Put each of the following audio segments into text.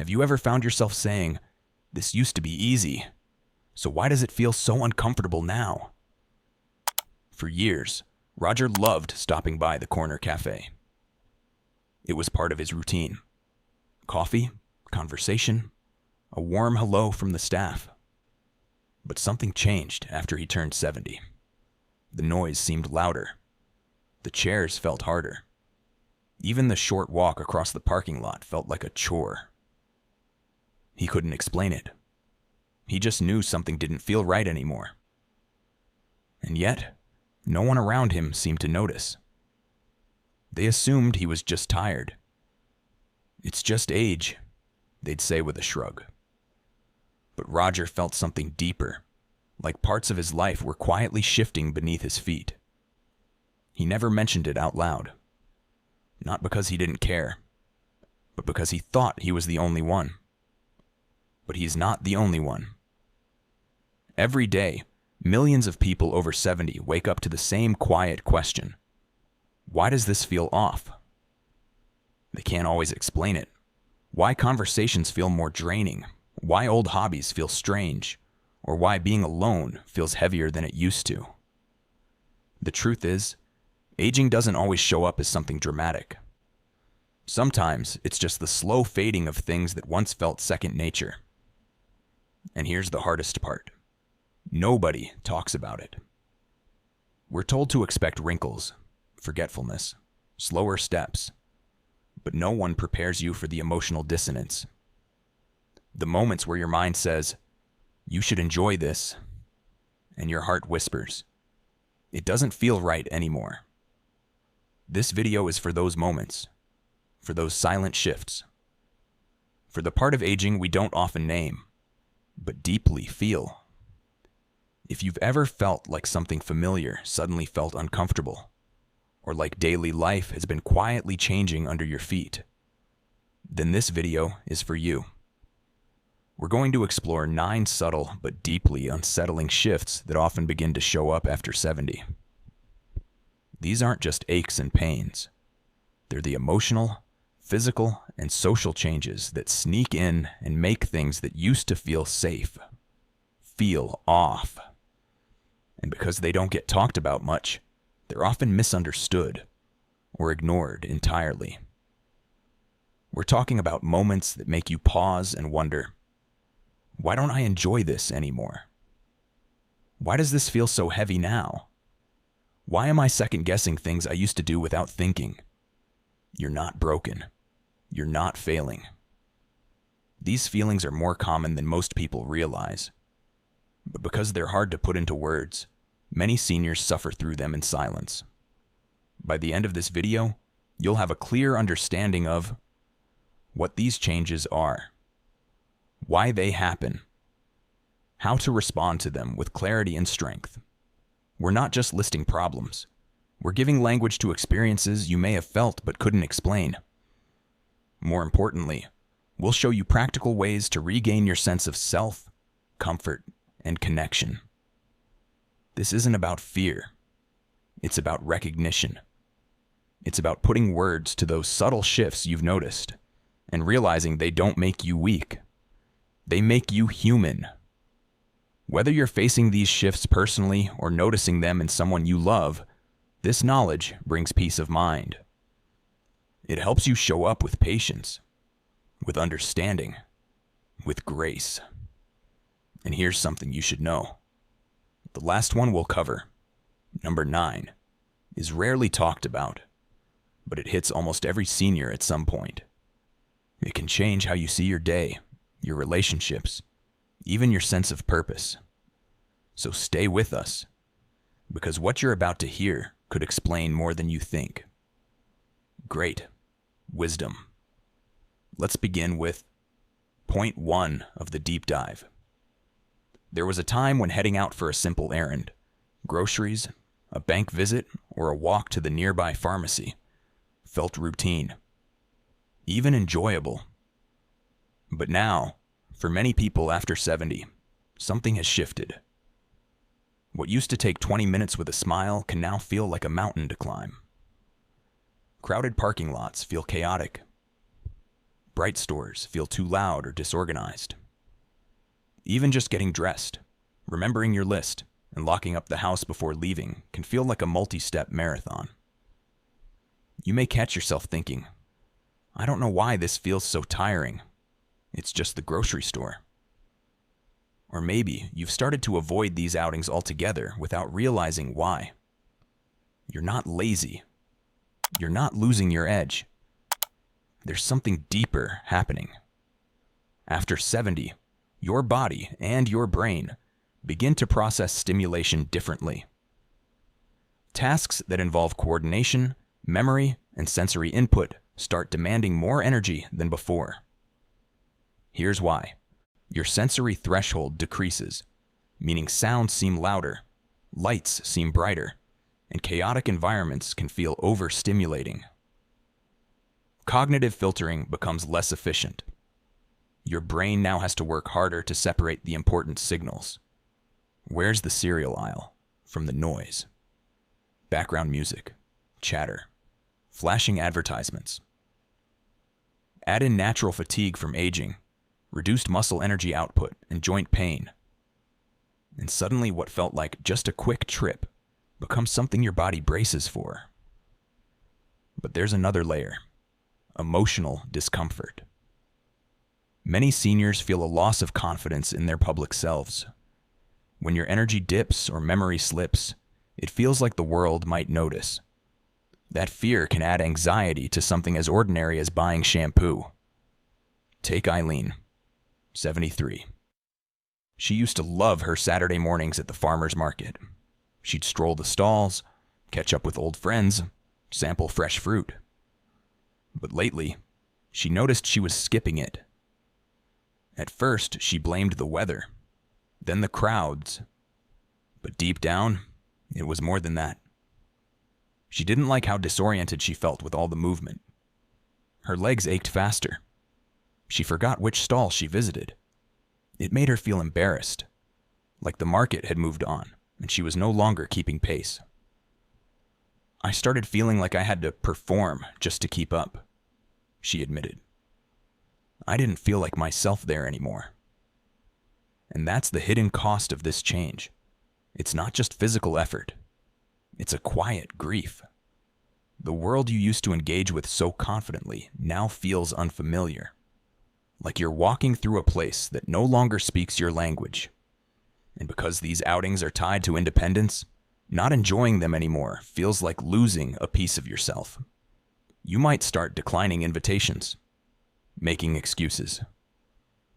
Have you ever found yourself saying, "This used to be easy, so why does it feel so uncomfortable now?" For years, Roger loved stopping by the corner cafe. It was part of his routine. Coffee, conversation, a warm hello from the staff. But something changed after he turned 70. The noise seemed louder. The chairs felt harder. Even the short walk across the parking lot felt like a chore. He couldn't explain it. He just knew something didn't feel right anymore. And yet, no one around him seemed to notice. They assumed he was just tired. "It's just age," they'd say with a shrug. But Roger felt something deeper, like parts of his life were quietly shifting beneath his feet. He never mentioned it out loud. Not because he didn't care, but because he thought he was the only one. But he's not the only one. Every day, millions of people over 70 wake up to the same quiet question. Why does this feel off? They can't always explain it. Why conversations feel more draining, why old hobbies feel strange, or why being alone feels heavier than it used to. The truth is, aging doesn't always show up as something dramatic. Sometimes it's just the slow fading of things that once felt second nature. And here's the hardest part. Nobody talks about it. We're told to expect wrinkles, forgetfulness, slower steps, but no one prepares you for the emotional dissonance. The moments where your mind says, "You should enjoy this," and your heart whispers, "It doesn't feel right anymore." This video is for those moments, for those silent shifts, for the part of aging we don't often name, but deeply feel. If you've ever felt like something familiar suddenly felt uncomfortable, or like daily life has been quietly changing under your feet, then this video is for you. We're going to explore 9 subtle but deeply unsettling shifts that often begin to show up after 70. These aren't just aches and pains. They're the emotional, physical, and social changes that sneak in and make things that used to feel safe feel off. And because they don't get talked about much, they're often misunderstood or ignored entirely. We're talking about moments that make you pause and wonder, why don't I enjoy this anymore? Why does this feel so heavy now? Why am I second-guessing things I used to do without thinking? You're not broken. You're not failing. These feelings are more common than most people realize. But because they're hard to put into words, many seniors suffer through them in silence. By the end of this video, you'll have a clear understanding of what these changes are, why they happen, how to respond to them with clarity and strength. We're not just listing problems. We're giving language to experiences you may have felt but couldn't explain. More importantly, we'll show you practical ways to regain your sense of self, comfort, and connection. This isn't about fear. It's about recognition. It's about putting words to those subtle shifts you've noticed and realizing they don't make you weak. They make you human. Whether you're facing these shifts personally or noticing them in someone you love, this knowledge brings peace of mind. It helps you show up with patience, with understanding, with grace. And here's something you should know. The last one we'll cover, number 9, is rarely talked about, but it hits almost every senior at some point. It can change how you see your day, your relationships, even your sense of purpose. So stay with us, because what you're about to hear could explain more than you think. Great. Wisdom. Let's begin with point 1 of the deep dive. There was a time when heading out for a simple errand, groceries, a bank visit, or a walk to the nearby pharmacy, felt routine, even enjoyable. But now, for many people after 70, something has shifted. What used to take 20 minutes with a smile can now feel like a mountain to climb. Crowded parking lots feel chaotic. bright stores feel too loud or disorganized. Even just getting dressed, remembering your list, and locking up the house before leaving can feel like a multi-step marathon. You may catch yourself thinking, I don't know why this feels so tiring. It's just the grocery store. Or maybe you've started to avoid these outings altogether without realizing why. You're not lazy. You're not losing your edge. There's something deeper happening. After 70, your body and your brain begin to process stimulation differently. Tasks that involve coordination, memory, and sensory input start demanding more energy than before. Here's why. Your sensory threshold decreases, meaning sounds seem louder, lights seem brighter, and chaotic environments can feel overstimulating. Cognitive filtering becomes less efficient. Your brain now has to work harder to separate the important signals. Where's the cereal aisle from the noise? Background music, chatter, flashing advertisements. Add in natural fatigue from aging, reduced muscle energy output, and joint pain. And suddenly what felt like just a quick trip becomes something your body braces for. But there's another layer, emotional discomfort. Many seniors feel a loss of confidence in their public selves. When your energy dips or memory slips, it feels like the world might notice. That fear can add anxiety to something as ordinary as buying shampoo. Take Eileen, 73. She used to love her Saturday mornings at the farmer's market. She'd stroll the stalls, catch up with old friends, sample fresh fruit. But lately, she noticed she was skipping it. At first, she blamed the weather, then the crowds. But deep down, it was more than that. She didn't like how disoriented she felt with all the movement. Her legs ached faster. She forgot which stall she visited. It made her feel embarrassed, like the market had moved on and she was no longer keeping pace. I started feeling like I had to perform just to keep up, she admitted. I didn't feel like myself there anymore. And that's the hidden cost of this change. It's not just physical effort. It's a quiet grief. The world you used to engage with so confidently now feels unfamiliar. Like you're walking through a place that no longer speaks your language. And because these outings are tied to independence, not enjoying them anymore feels like losing a piece of yourself. You might start declining invitations, making excuses,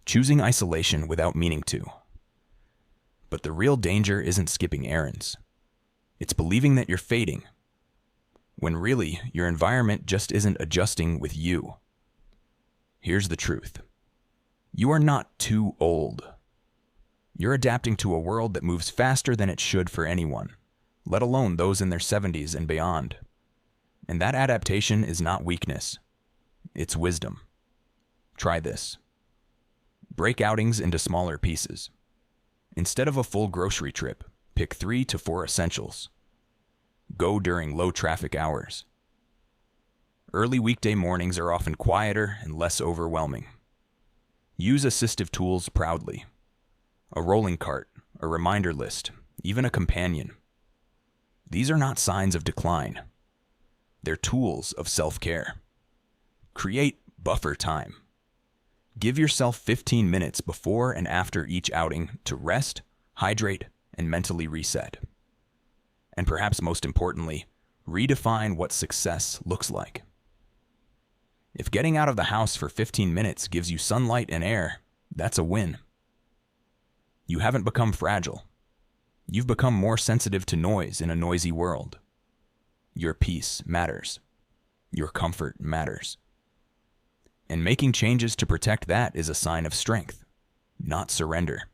choosing isolation without meaning to. But the real danger isn't skipping errands. It's believing that you're fading, when really your environment just isn't adjusting with you. Here's the truth. You are not too old. You're adapting to a world that moves faster than it should for anyone, let alone those in their 70s and beyond. And that adaptation is not weakness. It's wisdom. Try this. Break outings into smaller pieces. Instead of a full grocery trip, pick 3 to 4 essentials. Go during low traffic hours. Early weekday mornings are often quieter and less overwhelming. Use assistive tools proudly. A rolling cart, a reminder list, even a companion. These are not signs of decline. They're tools of self-care. Create buffer time. Give yourself 15 minutes before and after each outing to rest, hydrate, and mentally reset. And perhaps most importantly, redefine what success looks like. If getting out of the house for 15 minutes gives you sunlight and air, that's a win. You haven't become fragile. You've become more sensitive to noise in a noisy world. Your peace matters. Your comfort matters. And making changes to protect that is a sign of strength, not surrender.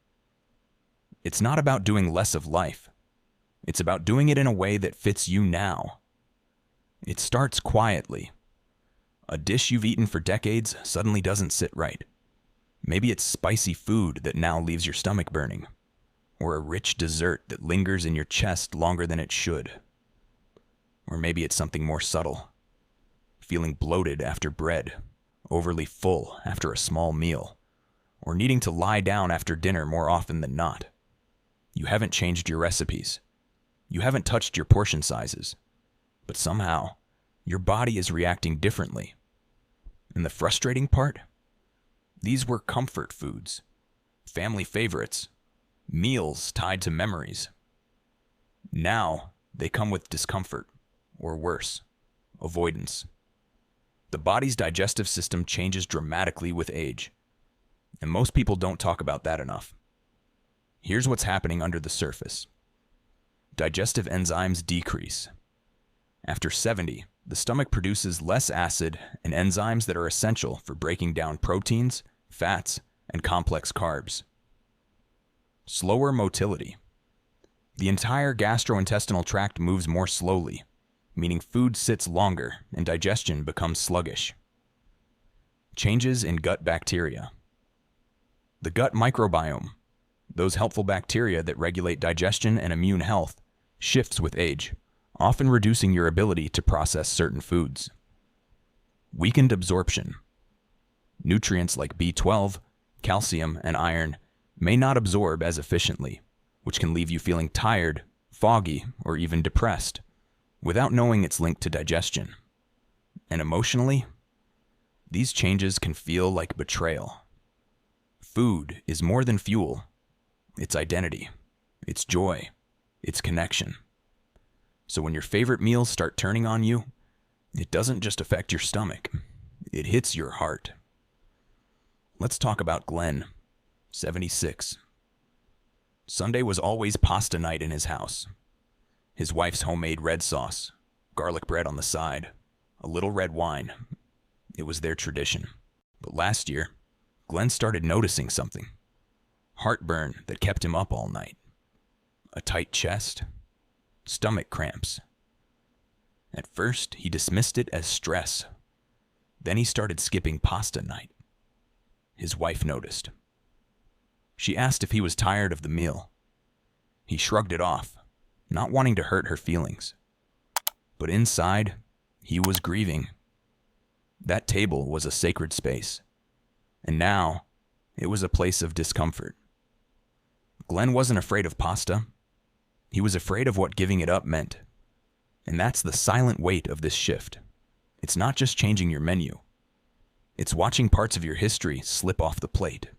It's not about doing less of life. It's about doing it in a way that fits you now. It starts quietly. A dish you've eaten for decades suddenly doesn't sit right. Maybe it's spicy food that now leaves your stomach burning, or a rich dessert that lingers in your chest longer than it should. Or maybe it's something more subtle, feeling bloated after bread, overly full after a small meal, or needing to lie down after dinner more often than not. You haven't changed your recipes. You haven't touched your portion sizes. But somehow, your body is reacting differently. And the frustrating part? These were comfort foods, family favorites, meals tied to memories. Now, they come with discomfort, or worse, avoidance. The body's digestive system changes dramatically with age, and most people don't talk about that enough. Here's what's happening under the surface. Digestive enzymes decrease. After 70, the stomach produces less acid and enzymes that are essential for breaking down proteins, fats, and complex carbs. Slower motility. The entire gastrointestinal tract moves more slowly, meaning food sits longer and digestion becomes sluggish. Changes in gut bacteria. The gut microbiome, those helpful bacteria that regulate digestion and immune health, shifts with age, often reducing your ability to process certain foods. Weakened absorption. Nutrients like B12, calcium, and iron may not absorb as efficiently, which can leave you feeling tired, foggy, or even depressed, without knowing it's linked to digestion. And emotionally, these changes can feel like betrayal. Food is more than fuel. It's identity. It's joy. It's connection. So when your favorite meals start turning on you, it doesn't just affect your stomach. It hits your heart. Let's talk about Glenn, 76. Sunday was always pasta night in his house. His wife's homemade red sauce, garlic bread on the side, a little red wine. It was their tradition. But last year, Glenn started noticing something. Heartburn that kept him up all night. A tight chest. Stomach cramps. At first, he dismissed it as stress. Then he started skipping pasta night. His wife noticed. She asked if he was tired of the meal. He shrugged it off, not wanting to hurt her feelings. But inside, he was grieving. That table was a sacred space, and now it was a place of discomfort. Glenn wasn't afraid of pasta. He was afraid of what giving it up meant. And that's the silent weight of this shift. It's not just changing your menu. It's watching parts of your history slip off the plate.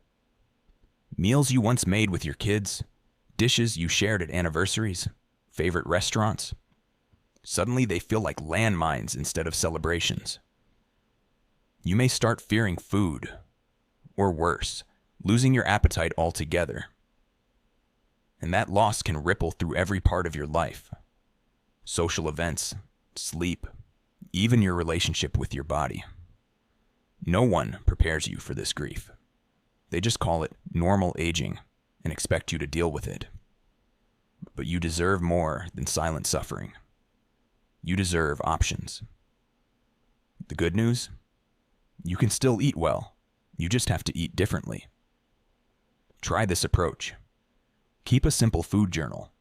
Meals you once made with your kids, dishes you shared at anniversaries, favorite restaurants. Suddenly they feel like landmines instead of celebrations. You may start fearing food, or worse, losing your appetite altogether. And that loss can ripple through every part of your life. Social events, sleep, even your relationship with your body. No one prepares you for this grief. They just call it normal aging and expect you to deal with it. But you deserve more than silent suffering. You deserve options. The good news? You can still eat well. You just have to eat differently. Try this approach. Keep a simple food journal.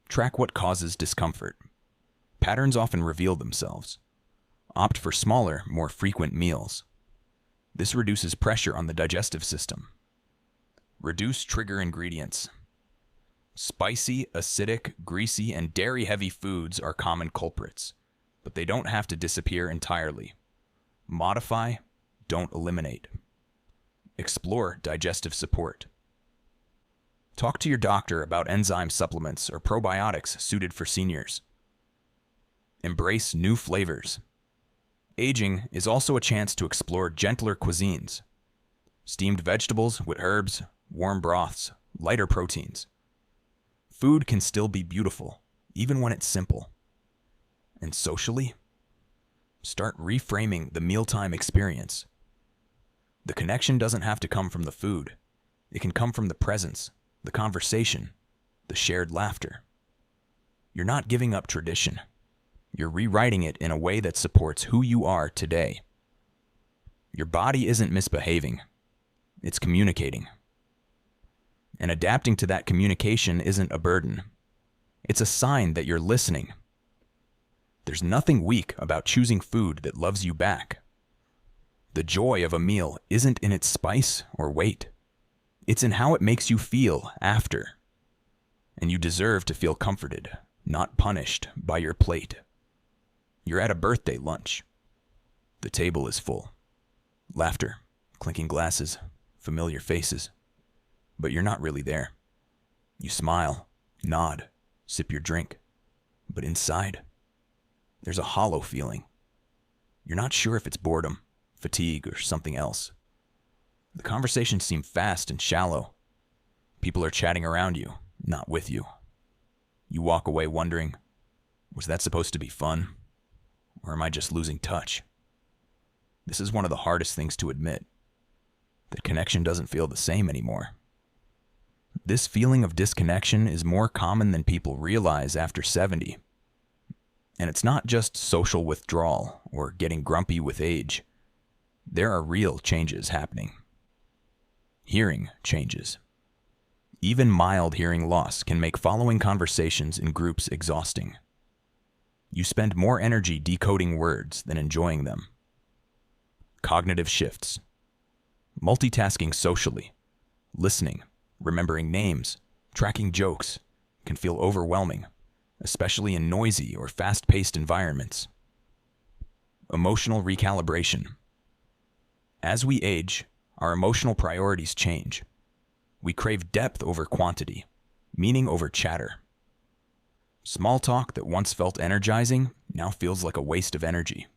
Track what causes discomfort. Patterns often reveal themselves. Opt for smaller, more frequent meals. This reduces pressure on the digestive system. Reduce trigger ingredients. Spicy, acidic, greasy, and dairy-heavy foods are common culprits, but they don't have to disappear entirely. Modify, don't eliminate. Explore digestive support. Talk to your doctor about enzyme supplements or probiotics suited for seniors. Embrace new flavors. Aging is also a chance to explore gentler cuisines. Steamed vegetables with herbs, warm broths, lighter proteins. Food can still be beautiful, even when it's simple. And socially, start reframing the mealtime experience. The connection doesn't have to come from the food. It can come from the presence, the conversation, the shared laughter. You're not giving up tradition. You're rewriting it in a way that supports who you are today. Your body isn't misbehaving. It's communicating. And adapting to that communication isn't a burden. It's a sign that you're listening. There's nothing weak about choosing food that loves you back. The joy of a meal isn't in its spice or weight. It's in how it makes you feel after. And you deserve to feel comforted, not punished by your plate. You're at a birthday lunch. The table is full. Laughter, clinking glasses, familiar faces. But you're not really there. You smile, nod, sip your drink. But inside, there's a hollow feeling. You're not sure if it's boredom, fatigue, or something else. The conversations seem fast and shallow. People are chatting around you, not with you. You walk away wondering, was that supposed to be fun? Or am I just losing touch? This is one of the hardest things to admit. That connection doesn't feel the same anymore. This feeling of disconnection is more common than people realize after 70. And it's not just social withdrawal or getting grumpy with age. There are real changes happening. Hearing changes. Even mild hearing loss can make following conversations in groups exhausting. You spend more energy decoding words than enjoying them. Cognitive shifts. Multitasking socially, listening, remembering names, tracking jokes can feel overwhelming, especially in noisy or fast-paced environments. Emotional recalibration. As we age, our emotional priorities change. We crave depth over quantity, meaning over chatter. Small talk that once felt energizing now feels like a waste of energy.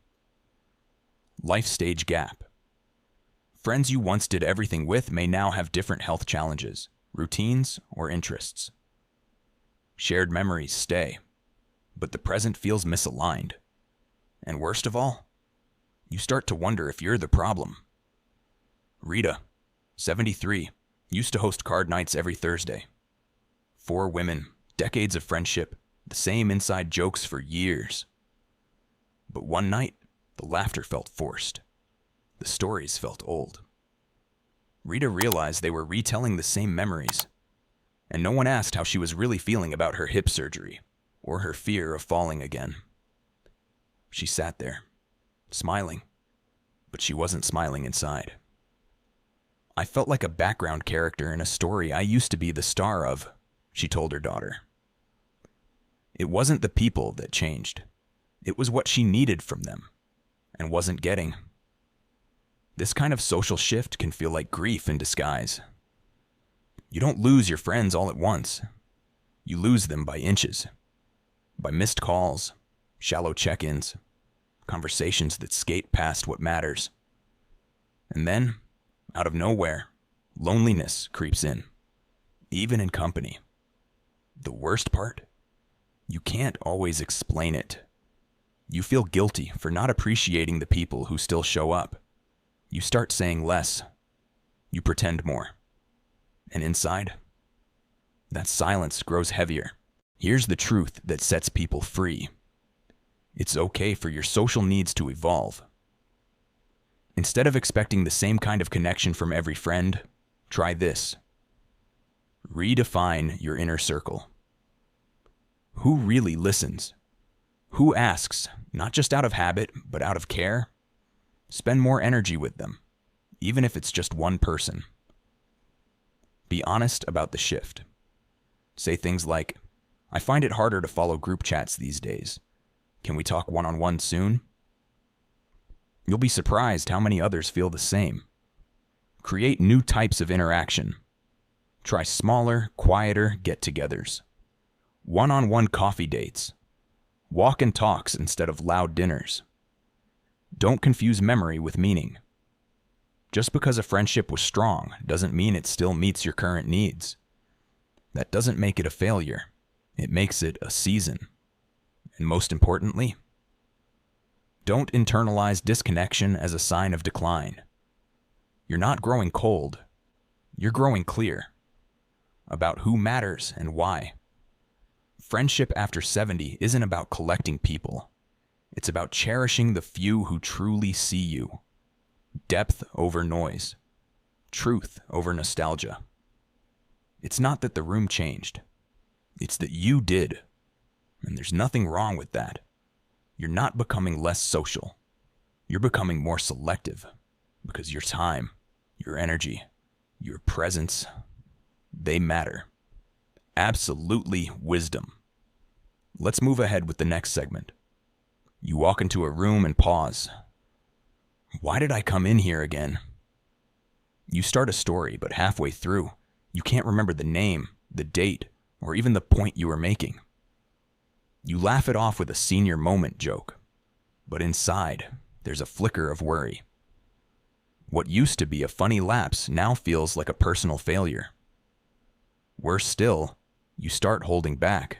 Life stage gap. Friends you once did everything with may now have different health challenges, routines, or interests. Shared memories stay, but the present feels misaligned. And worst of all, you start to wonder if you're the problem. Rita, 73, used to host card nights every Thursday. 4 women, decades of friendship, the same inside jokes for years. But one night, the laughter felt forced. The stories felt old. Rita realized they were retelling the same memories, and no one asked how she was really feeling about her hip surgery or her fear of falling again. She sat there, smiling, but she wasn't smiling inside. I felt like a background character in a story I used to be the star of, she told her daughter. It wasn't the people that changed. It was what she needed from them and wasn't getting. This kind of social shift can feel like grief in disguise. You don't lose your friends all at once. You lose them by inches. By missed calls, shallow check-ins, conversations that skate past what matters. And then, out of nowhere, loneliness creeps in, even in company. The worst part? You can't always explain it. You feel guilty for not appreciating the people who still show up. You start saying less. You pretend more. And inside, that silence grows heavier. Here's the truth that sets people free. It's okay for your social needs to evolve. Instead of expecting the same kind of connection from every friend, try this. Redefine your inner circle. Who really listens? Who asks, not just out of habit, but out of care? Spend more energy with them, even if it's just one person. Be honest about the shift. Say things like, I find it harder to follow group chats these days. Can we talk one-on-one soon? You'll be surprised how many others feel the same. Create new types of interaction. Try smaller, quieter get-togethers. One-on-one coffee dates. Walk and talks instead of loud dinners. Don't confuse memory with meaning. Just because a friendship was strong doesn't mean it still meets your current needs. That doesn't make it a failure. It makes it a season. And most importantly, don't internalize disconnection as a sign of decline. You're not growing cold. You're growing clear about who matters and why. Friendship after 70 isn't about collecting people. It's about cherishing the few who truly see you. Depth over noise. Truth over nostalgia. It's not that the room changed. It's that you did. And there's nothing wrong with that. You're not becoming less social. You're becoming more selective. Because your time, your energy, your presence, they matter. Absolutely wisdom. Let's move ahead with the next segment. You walk into a room and pause. Why did I come in here again? You start a story, but halfway through, you can't remember the name, the date, or even the point you were making. You laugh it off with a senior moment joke, but inside, there's a flicker of worry. What used to be a funny lapse now feels like a personal failure. Worse still, you start holding back.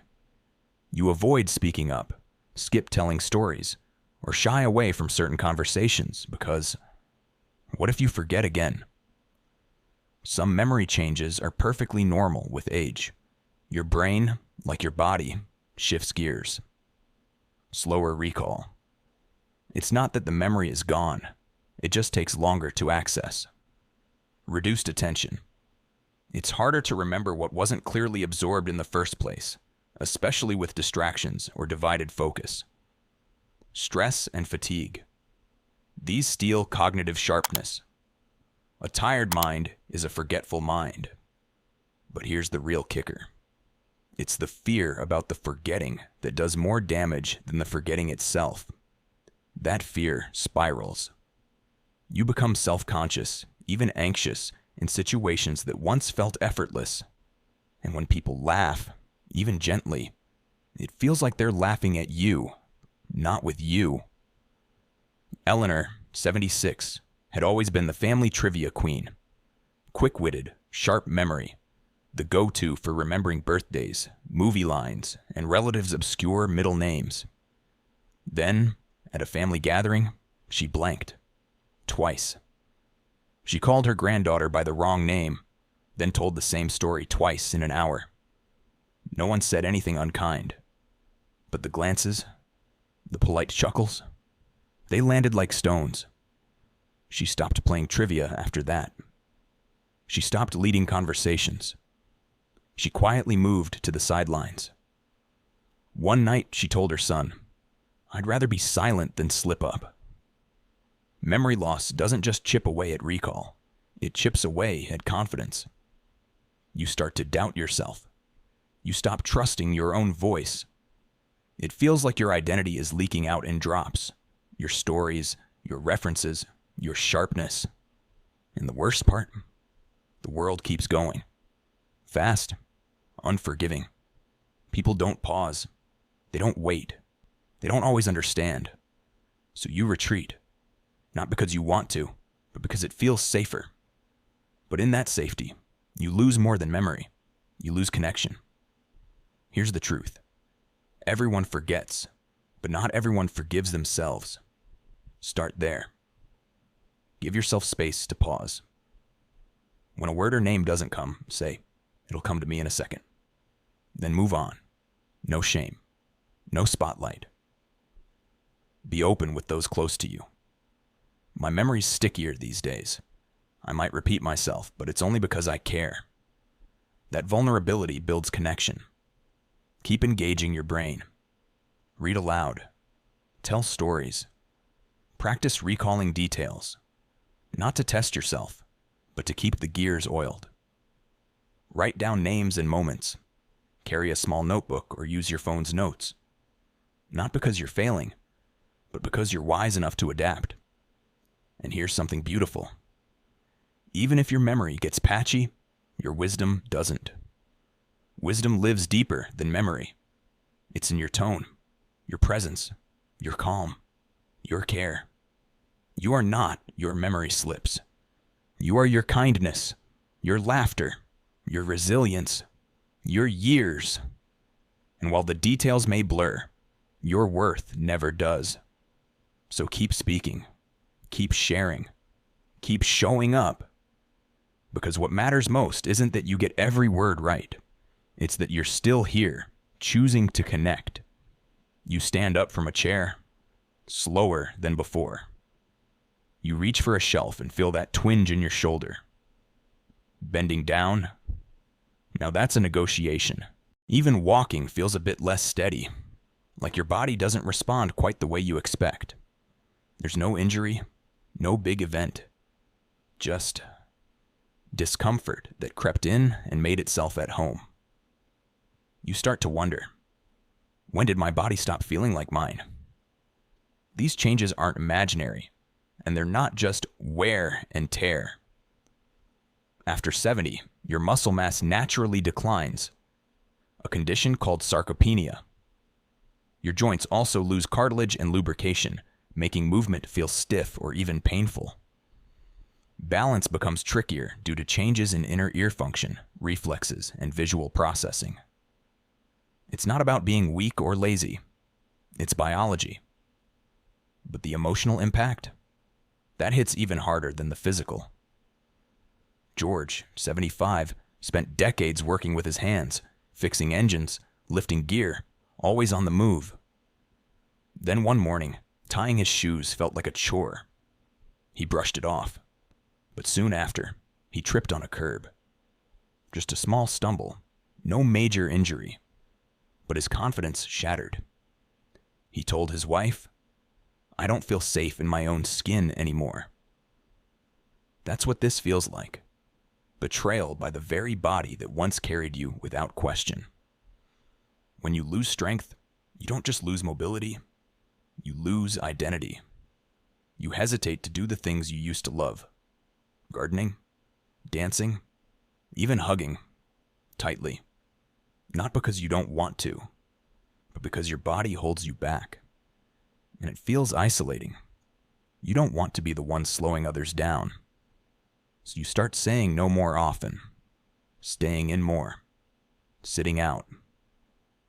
You avoid speaking up, skip telling stories, or shy away from certain conversations because what if you forget again? Some memory changes are perfectly normal with age. Your brain, like your body, shifts gears. Slower recall. It's not that the memory is gone. It just takes longer to access. Reduced attention. It's harder to remember what wasn't clearly absorbed in the first place, especially with distractions or divided focus. Stress and fatigue. These steal cognitive sharpness. A tired mind is a forgetful mind. But here's the real kicker. It's the fear about the forgetting that does more damage than the forgetting itself. That fear spirals. You become self-conscious, even anxious, in situations that once felt effortless. And when people laugh, even gently, it feels like they're laughing at you, not with you. Eleanor, 76, had always been the family trivia queen. Quick-witted, sharp memory, the go-to for remembering birthdays, movie lines, and relatives' obscure middle names. Then, at a family gathering, she blanked. Twice. She called her granddaughter by the wrong name, then told the same story twice in an hour. No one said anything unkind. But the glances, the polite chuckles, they landed like stones. She stopped playing trivia after that. She stopped leading conversations. She quietly moved to the sidelines. One night, she told her son, "I'd rather be silent than slip up." Memory loss doesn't just chip away at recall. It chips away at confidence. You start to doubt yourself. You stop trusting your own voice. It feels like your identity is leaking out in drops. Your stories, your references, your sharpness. And the worst part? The world keeps going. Fast, unforgiving. People don't pause. They don't wait. They don't always understand. So you retreat. Not because you want to, but because it feels safer. But in that safety, you lose more than memory. You lose connection. Here's the truth. Everyone forgets, but not everyone forgives themselves. Start there. Give yourself space to pause. When a word or name doesn't come, say, "It'll come to me in a second." Then move on. No shame. No spotlight. Be open with those close to you. My memory's stickier these days. I might repeat myself, but it's only because I care. That vulnerability builds connection. Keep engaging your brain. Read aloud. Tell stories. Practice recalling details. Not to test yourself, but to keep the gears oiled. Write down names and moments. Carry a small notebook or use your phone's notes. Not because you're failing, but because you're wise enough to adapt. And here's something beautiful. Even if your memory gets patchy, your wisdom doesn't. Wisdom lives deeper than memory. It's in your tone, your presence, your calm, your care. You are not your memory slips. You are your kindness, your laughter, your resilience, your years. And while the details may blur, your worth never does. So keep speaking. Keep sharing. Keep showing up. Because what matters most isn't that you get every word right. It's that you're still here, choosing to connect. You stand up from a chair, slower than before. You reach for a shelf and feel that twinge in your shoulder. Bending down. Now that's a negotiation. Even walking feels a bit less steady, like your body doesn't respond quite the way you expect. There's no injury, no big event, Just discomfort that crept in and made itself at home. You start to wonder, when did my body stop feeling like mine? These changes aren't imaginary, and they're not just wear and tear. After 70, your muscle mass naturally declines, a condition called sarcopenia. Your joints also lose cartilage and lubrication, making movement feel stiff or even painful. Balance becomes trickier due to changes in inner ear function, reflexes, and visual processing. It's not about being weak or lazy. It's biology. But the emotional impact? That hits even harder than the physical. George, 75, spent decades working with his hands, fixing engines, lifting gear, always on the move. Then one morning, tying his shoes felt like a chore. He brushed it off. But soon after, he tripped on a curb. Just a small stumble, no major injury, but his confidence shattered. He told his wife, "I don't feel safe in my own skin anymore." That's what this feels like. Betrayal by the very body that once carried you without question. When you lose strength, you don't just lose mobility, you lose identity. You hesitate to do the things you used to love. Gardening, dancing, even hugging tightly. Not because you don't want to, but because your body holds you back. And it feels isolating. You don't want to be the one slowing others down. So you start saying no more often, staying in more, sitting out.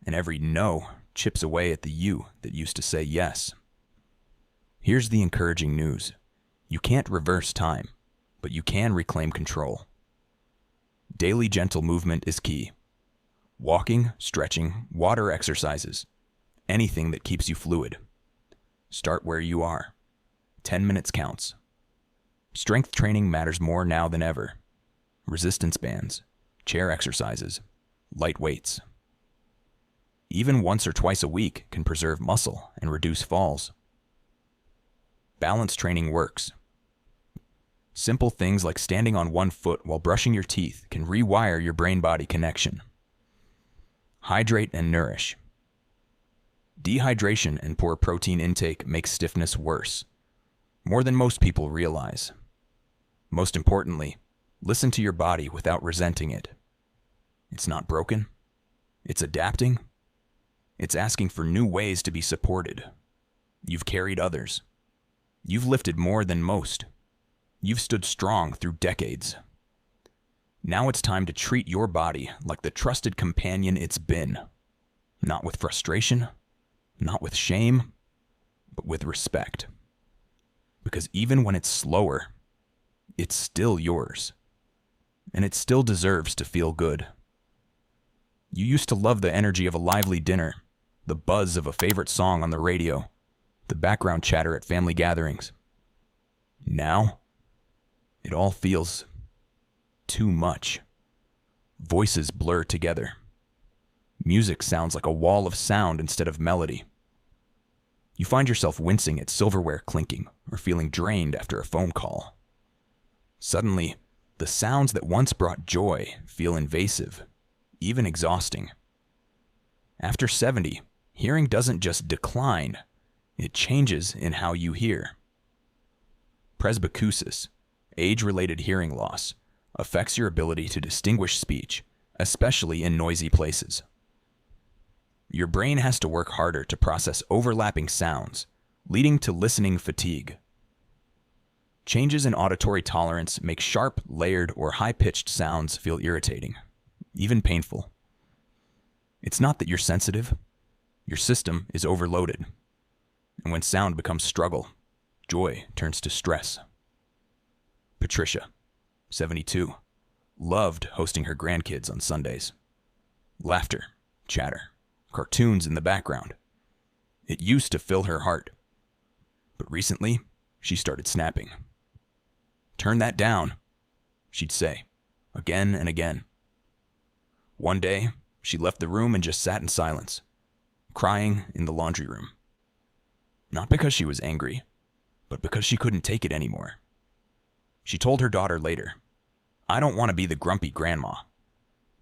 And every no chips away at the you that used to say yes. Here's the encouraging news. You can't reverse time, but you can reclaim control. Daily gentle movement is key. Walking, stretching, water exercises, anything that keeps you fluid. Start where you are. 10 minutes counts. Strength training matters more now than ever. Resistance bands, chair exercises, light weights. Even once or twice a week can preserve muscle and reduce falls. Balance training works. Simple things like standing on one foot while brushing your teeth can rewire your brain-body connection. Hydrate and nourish. Dehydration and poor protein intake make stiffness worse, more than most people realize. Most importantly, listen to your body without resenting it. It's not broken. It's adapting. It's asking for new ways to be supported. You've carried others. You've lifted more than most. You've stood strong through decades. Now it's time to treat your body like the trusted companion it's been. Not with frustration, not with shame, but with respect. Because even when it's slower, it's still yours. And it still deserves to feel good. You used to love the energy of a lively dinner, the buzz of a favorite song on the radio, the background chatter at family gatherings. Now, it all feels too much. Voices blur together. Music sounds like a wall of sound instead of melody. You find yourself wincing at silverware clinking or feeling drained after a phone call. Suddenly, the sounds that once brought joy feel invasive, even exhausting. After 70, hearing doesn't just decline, it changes in how you hear. Presbycusis, age-related hearing loss, affects your ability to distinguish speech, especially in noisy places. Your brain has to work harder to process overlapping sounds, leading to listening fatigue. Changes in auditory tolerance make sharp, layered, or high-pitched sounds feel irritating, even painful. It's not that you're sensitive. Your system is overloaded. And when sound becomes struggle, joy turns to stress. Patricia, 72, loved hosting her grandkids on Sundays. Laughter, chatter, cartoons in the background. It used to fill her heart. But recently, she started snapping. "Turn that down," she'd say, again and again. One day, she left the room and just sat in silence, crying in the laundry room. Not because she was angry, but because she couldn't take it anymore. She told her daughter later, "I don't want to be the grumpy grandma,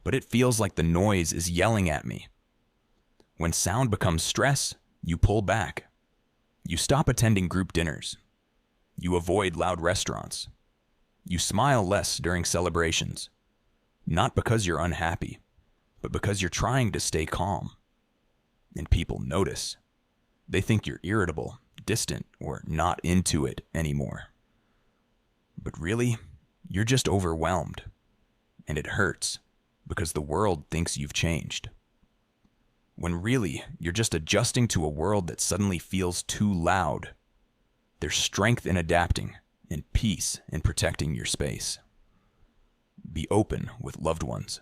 but it feels like the noise is yelling at me." When sound becomes stress, you pull back. You stop attending group dinners. You avoid loud restaurants. You smile less during celebrations. Not because you're unhappy, but because you're trying to stay calm. And people notice. They think you're irritable, distant, or not into it anymore. But really, you're just overwhelmed. And it hurts, because the world thinks you've changed. When really, you're just adjusting to a world that suddenly feels too loud. There's strength in adapting, and peace in protecting your space. Be open with loved ones.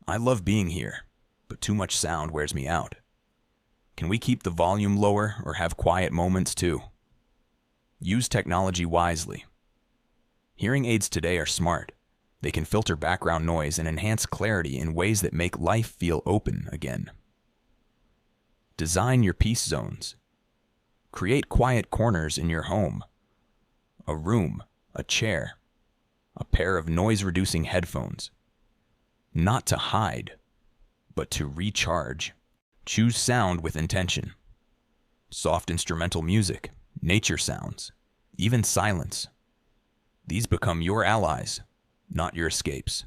I love being here, but too much sound wears me out. Can we keep the volume lower or have quiet moments too? Use technology wisely. Hearing aids today are smart. They can filter background noise and enhance clarity in ways that make life feel open again. Design your peace zones. Create quiet corners in your home. A room, a chair, a pair of noise-reducing headphones. Not to hide, but to recharge. Choose sound with intention. Soft instrumental music, nature sounds, even silence. These become your allies, not your escapes.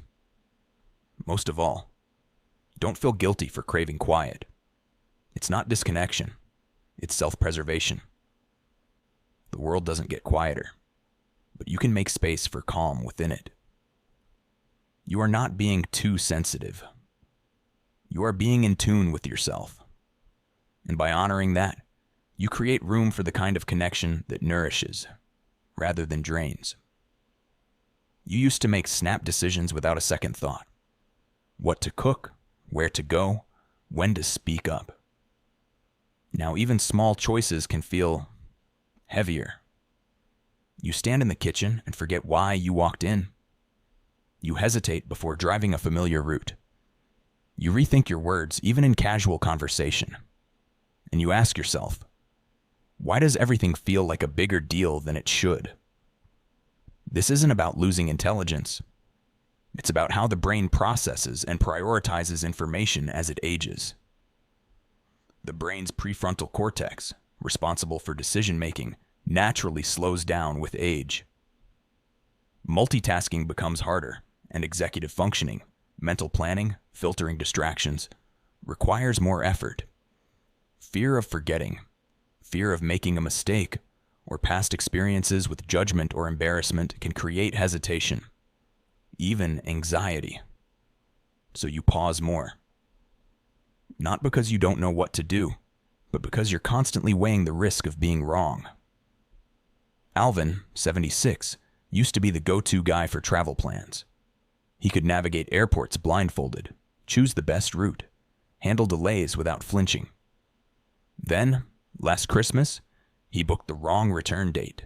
Most of all, don't feel guilty for craving quiet. It's not disconnection, it's self-preservation. The world doesn't get quieter, but you can make space for calm within it. You are not being too sensitive. You are being in tune with yourself. And by honoring that, you create room for the kind of connection that nourishes, rather than drains. You used to make snap decisions without a second thought. What to cook, where to go, when to speak up. Now even small choices can feel heavier. You stand in the kitchen and forget why you walked in. You hesitate before driving a familiar route. You rethink your words even in casual conversation. And you ask yourself, why does everything feel like a bigger deal than it should? This isn't about losing intelligence. It's about how the brain processes and prioritizes information as it ages. The brain's prefrontal cortex, responsible for decision-making, naturally slows down with age. Multitasking becomes harder, and executive functioning, mental planning, filtering distractions, requires more effort. Fear of forgetting, fear of making a mistake, or past experiences with judgment or embarrassment can create hesitation, even anxiety. So you pause more. Not because you don't know what to do, but because you're constantly weighing the risk of being wrong. Alvin, 76, used to be the go-to guy for travel plans. He could navigate airports blindfolded, choose the best route, handle delays without flinching. Then, last Christmas, he booked the wrong return date.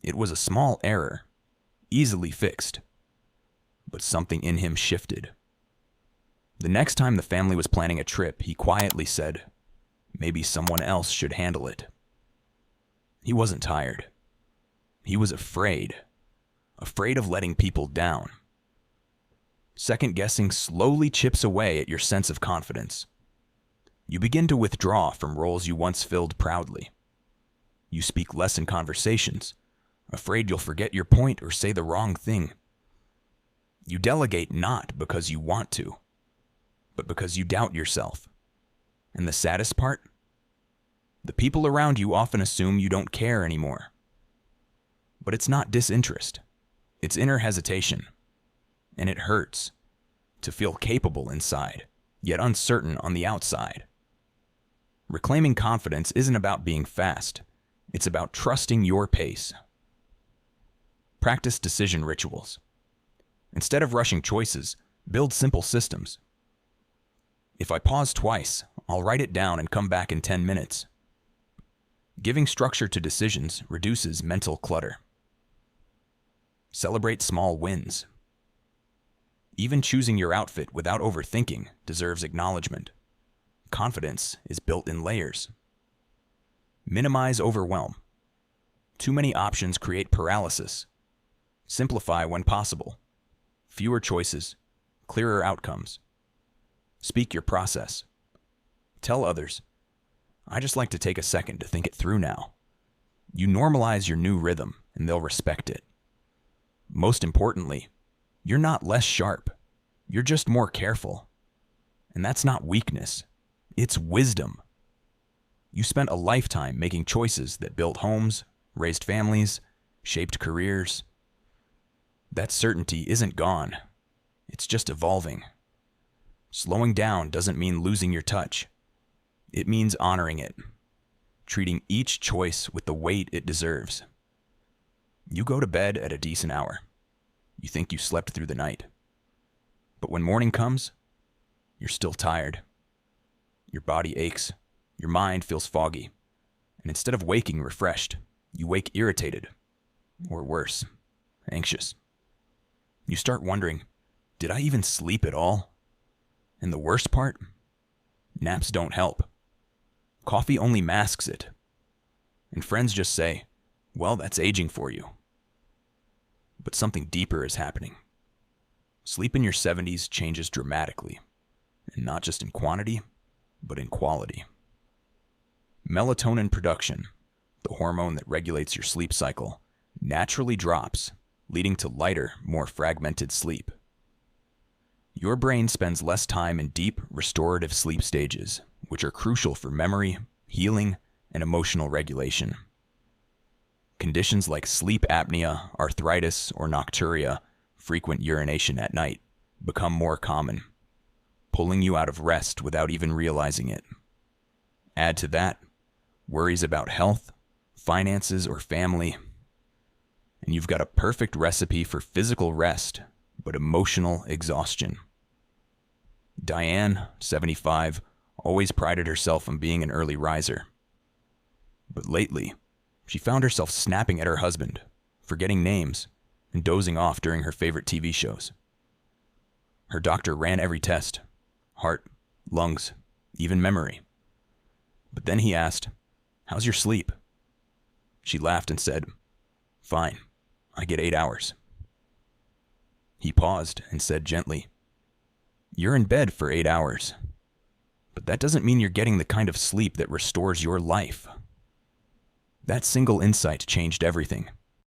It was a small error, easily fixed, but something in him shifted. The next time the family was planning a trip, he quietly said, maybe someone else should handle it. He wasn't tired. He was afraid of letting people down. Second-guessing slowly chips away at your sense of confidence. You begin to withdraw from roles you once filled proudly. You speak less in conversations, afraid you'll forget your point or say the wrong thing. You delegate not because you want to, but because you doubt yourself. And the saddest part? The people around you often assume you don't care anymore. But it's not disinterest. It's inner hesitation. And it hurts to feel capable inside, yet uncertain on the outside. Reclaiming confidence isn't about being fast. It's about trusting your pace. Practice decision rituals. Instead of rushing choices, build simple systems. If I pause twice, I'll write it down and come back in 10 minutes. Giving structure to decisions reduces mental clutter. Celebrate small wins. Even choosing your outfit without overthinking deserves acknowledgement. Confidence is built in layers. Minimize overwhelm. Too many options create paralysis. Simplify when possible. Fewer choices, clearer outcomes. Speak your process. Tell others, I just like to take a second to think it through now. You normalize your new rhythm and they'll respect it. Most importantly, you're not less sharp. You're just more careful. And that's not weakness. It's wisdom. You spent a lifetime making choices that built homes, raised families, shaped careers. That certainty isn't gone. It's just evolving. Slowing down doesn't mean losing your touch. It means honoring it, treating each choice with the weight it deserves. You go to bed at a decent hour. You think you slept through the night. But when morning comes, you're still tired. Your body aches. Your mind feels foggy. And instead of waking refreshed, you wake irritated. Or worse, anxious. You start wondering, did I even sleep at all? And the worst part? Naps don't help. Coffee only masks it. And friends just say, well, that's aging for you. But something deeper is happening. Sleep in your 70s changes dramatically, and not just in quantity, but in quality. Melatonin production, the hormone that regulates your sleep cycle, naturally drops, leading to lighter, more fragmented sleep. Your brain spends less time in deep, restorative sleep stages, which are crucial for memory, healing, and emotional regulation. Conditions like sleep apnea, arthritis, or nocturia, frequent urination at night, become more common, pulling you out of rest without even realizing it. Add to that worries about health, finances, or family, and you've got a perfect recipe for physical rest, but emotional exhaustion. Diane, 75, always prided herself on being an early riser. But lately, she found herself snapping at her husband, forgetting names, and dozing off during her favorite TV shows. Her doctor ran every test, heart, lungs, even memory. But then he asked, "How's your sleep?" She laughed and said, "Fine, I get 8 hours." He paused and said gently, "You're in bed for 8 hours, but that doesn't mean you're getting the kind of sleep that restores your life." That single insight changed everything.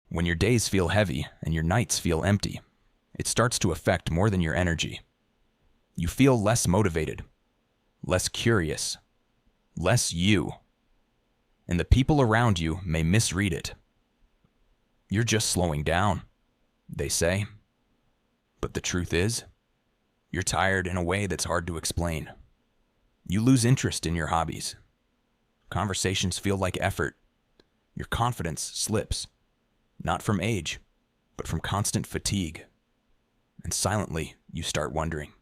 When your days feel heavy and your nights feel empty, it starts to affect more than your energy. You feel less motivated, less curious, less you. And the people around you may misread it. You're just slowing down, they say. But the truth is, you're tired in a way that's hard to explain. You lose interest in your hobbies. Conversations feel like effort. Your confidence slips, not from age, but from constant fatigue. And silently, you start wondering,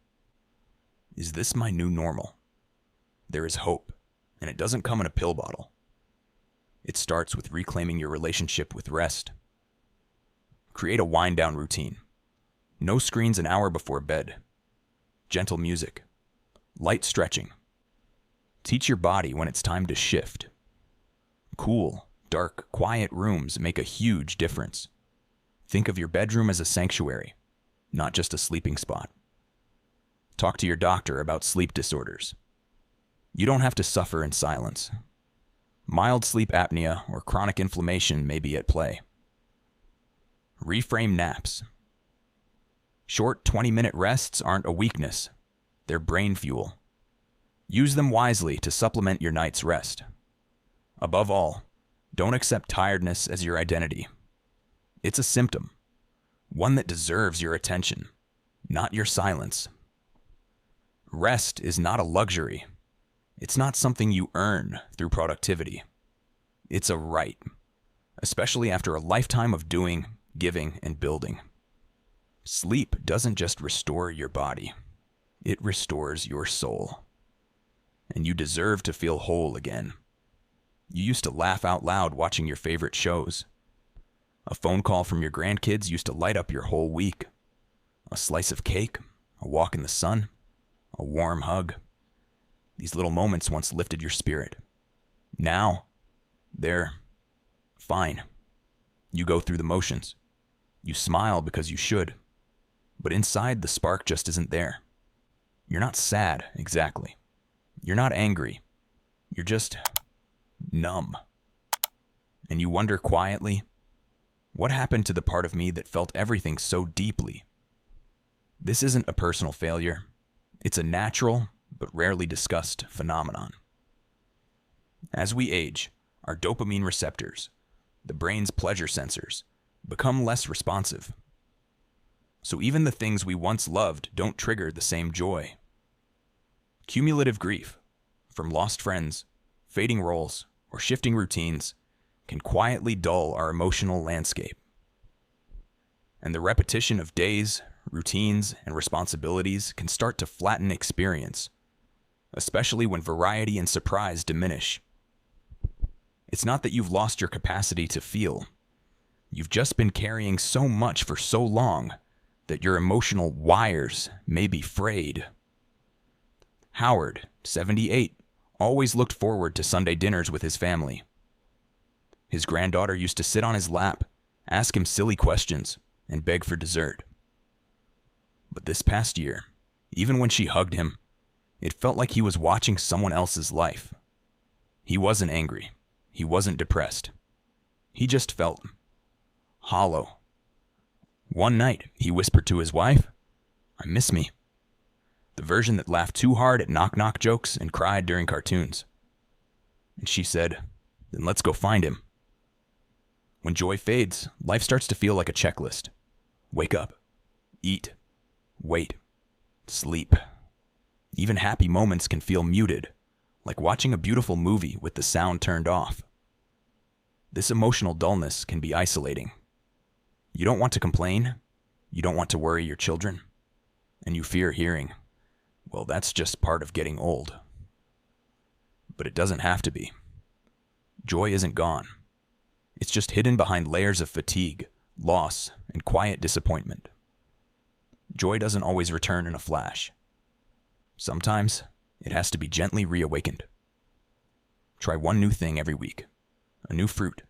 is this my new normal? There is hope, and it doesn't come in a pill bottle. It starts with reclaiming your relationship with rest. Create a wind-down routine. No screens an hour before bed. Gentle music. Light stretching. Teach your body when it's time to shift. Cool, dark, quiet rooms make a huge difference. Think of your bedroom as a sanctuary, not just a sleeping spot. Talk to your doctor about sleep disorders. You don't have to suffer in silence. Mild sleep apnea or chronic inflammation may be at play. Reframe naps. Short 20-minute rests aren't a weakness. They're brain fuel. Use them wisely to supplement your night's rest. Above all, don't accept tiredness as your identity. It's a symptom, one that deserves your attention, not your silence. Rest is not a luxury. It's not something you earn through productivity. It's a right, especially after a lifetime of doing, giving, and building. Sleep doesn't just restore your body, it restores your soul. And you deserve to feel whole again. You used to laugh out loud watching your favorite shows. A phone call from your grandkids used to light up your whole week. A slice of cake, a walk in the sun, a warm hug. These little moments once lifted your spirit. Now, they're fine. You go through the motions. You smile because you should, but inside the spark just isn't there. You're not sad, exactly. You're not angry. You're just numb. And you wonder quietly, what happened to the part of me that felt everything so deeply? This isn't a personal failure. It's a natural, but rarely discussed phenomenon. As we age, our dopamine receptors, the brain's pleasure sensors, become less responsive. So even the things we once loved don't trigger the same joy. Cumulative grief, from lost friends, fading roles, or shifting routines, can quietly dull our emotional landscape. And the repetition of days, routines, and responsibilities can start to flatten experience, especially when variety and surprise diminish. It's not that you've lost your capacity to feel. You've just been carrying so much for so long that your emotional wires may be frayed. Howard, 78, always looked forward to Sunday dinners with his family. His granddaughter used to sit on his lap, ask him silly questions, and beg for dessert. But this past year, even when she hugged him, it felt like he was watching someone else's life. He wasn't angry. He wasn't depressed. He just felt hollow. One night, he whispered to his wife, "I miss me." The version that laughed too hard at knock-knock jokes and cried during cartoons. And she said, "Then let's go find him." When joy fades, life starts to feel like a checklist. Wake up, eat, wait, sleep. Even happy moments can feel muted, like watching a beautiful movie with the sound turned off. This emotional dullness can be isolating. You don't want to complain, you don't want to worry your children, and you fear hearing, "Well, that's just part of getting old." But it doesn't have to be. Joy isn't gone. It's just hidden behind layers of fatigue, loss, and quiet disappointment. Joy doesn't always return in a flash. Sometimes, it has to be gently reawakened. Try one new thing every week. A new fruit,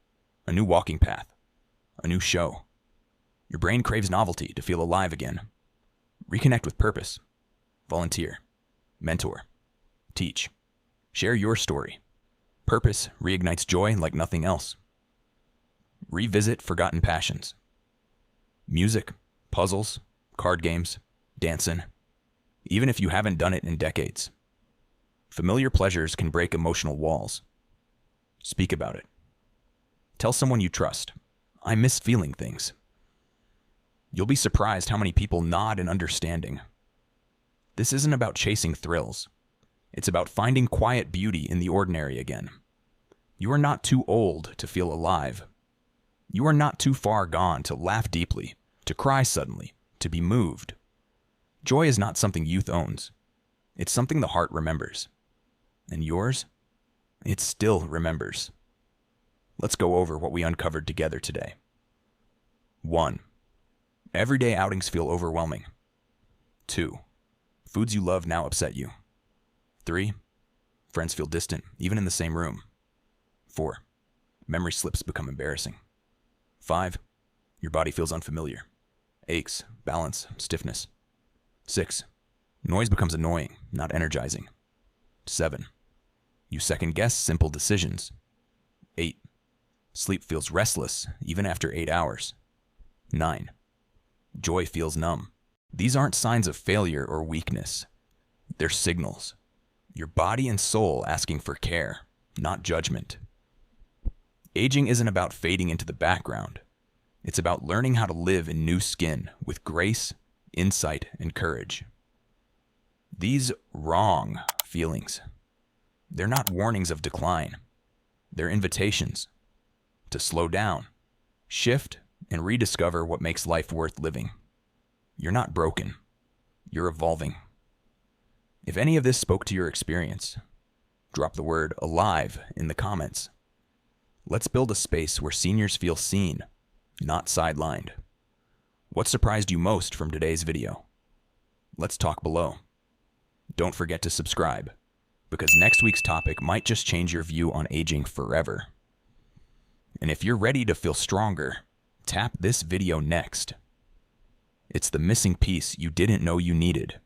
a new walking path, a new show. Your brain craves novelty to feel alive again. Reconnect with purpose. Volunteer. Mentor. Teach. Share your story. Purpose reignites joy like nothing else. Revisit forgotten passions. Music, puzzles, card games, dancing. Even if you haven't done it in decades. Familiar pleasures can break emotional walls. Speak about it. Tell someone you trust, "I miss feeling things." You'll be surprised how many people nod in understanding. This isn't about chasing thrills. It's about finding quiet beauty in the ordinary again. You are not too old to feel alive. You are not too far gone to laugh deeply, to cry suddenly, to be moved. Joy is not something youth owns. It's something the heart remembers. And yours? It still remembers. Let's go over what we uncovered together today. 1. Everyday outings feel overwhelming. 2. Foods you love now upset you. 3. Friends feel distant, even in the same room. 4. Memory slips become embarrassing. 5. Your body feels unfamiliar. Aches, balance, stiffness. 6. Noise becomes annoying, not energizing. 7. You second guess simple decisions. 8. Sleep feels restless, even after 8 hours. 9. Joy feels numb. These aren't signs of failure or weakness. They're signals. Your body and soul asking for care, not judgment. Aging isn't about fading into the background. It's about learning how to live in new skin with grace, insight, and courage. These wrong feelings, they're not warnings of decline. They're invitations to slow down, shift, and rediscover what makes life worth living. You're not broken. You're evolving. If any of this spoke to your experience, drop the word "alive" in the comments. Let's build a space where seniors feel seen, not sidelined. What surprised you most from today's video? Let's talk below. Don't forget to subscribe, because next week's topic might just change your view on aging forever. And if you're ready to feel stronger, Tap this video next. It's the missing piece you didn't know you needed.